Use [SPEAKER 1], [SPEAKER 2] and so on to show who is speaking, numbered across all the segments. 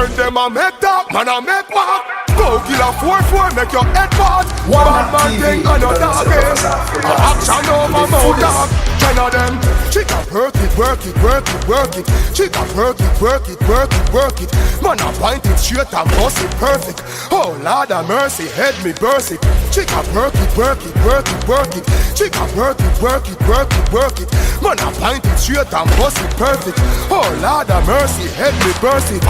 [SPEAKER 1] When them a make talk, man a make walk. Go kill a 4-4, make your head part. Bad man thing and no talking. Action over mouth dog. 10 of them. She got work it, work it, work it, work it. She got work it, work it, work it, work it. Man a point it straight and bust it perfect. Oh Lord of mercy, head me burst it. She got work it, work it, work it, work it. She got work it, work it, work it, work it. Man a point it straight and bust it perfect. Oh Lord of mercy, head me burst it.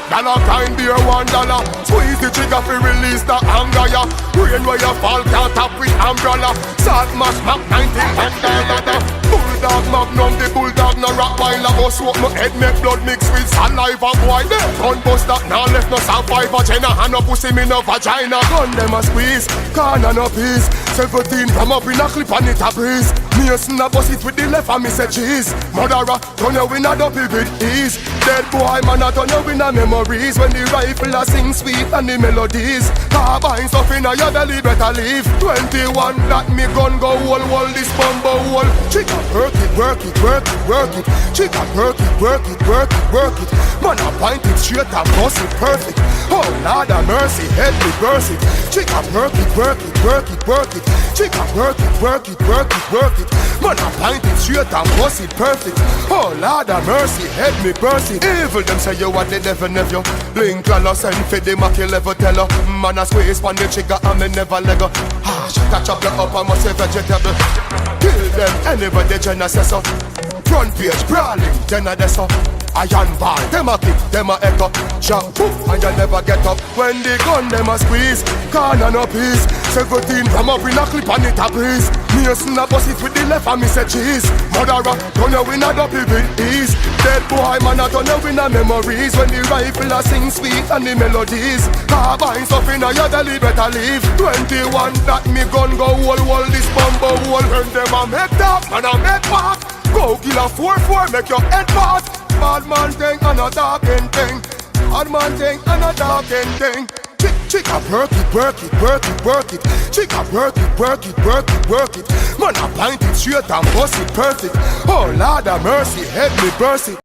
[SPEAKER 1] Dollar kind beer $1. Squeeze the trigger fi release the anger ya. Rain where you fall can't tap with umbrella. Salt mash Mac 19 $1. Bulldog magnum, the bulldog no rottweiler. Go smoke my head make blood mix with saliva. Boy there gun bust that now left no survivor. Jenna hand no pussy me no vagina. Gun them a squeeze, corner no peace. 17 come up in a clip and it a breeze. Mason a bust it with the left and me say cheese. Murderer turn you in a dopey with ease. Dead boy man a turn you in a memories. When the rifle a sing sweet and the melodies. Carbine stuff in a your belly better leave. 21 that me gun go wall this bumbo wall. She got work it, work it, work it, work it. She got work it, work it, work it, work it. Man a point it straight and bust it perfect. Oh Lord of mercy, head me burst it. She got work it, work it, work it, work it. She got work it, work it, work it, work it. Man a point it straight and bust it perfect. Oh Lord of mercy, head me burst it. Evil them say you what they never nephew. Link lala send for the Mackie level teller. Man a squeeze pan the trigger and me never let go. She catch up the up and must say vegetable. Kill them anybody Jenna say so. Front page brawling, Jenna de so. Iron ball, them a kick, them a echo. Jump, poof, and you never get up. When they gun, them a squeeze. Corner no peace. 17 come up in a clip and it a breeze. Mason a bust it with the left and me say cheese. Murderer, turn you in a dopey with ease. Dead boy man a turn you in a memories. When the rifle a sing sweet and the melodies. Carbine stuff in a your belly better leave. 21 that me gun go wall this bumbo wall. When them a make talk, man a make walk. Go kill a 4-4, make your head part. Bad man thing and a talking thing. Bad man thing and a talking thing. She got work it, work it, work it, work it. She got work it, work it, work it, work it. Man a point it straight and bust it perfect. Oh Lord of mercy, head me burst it.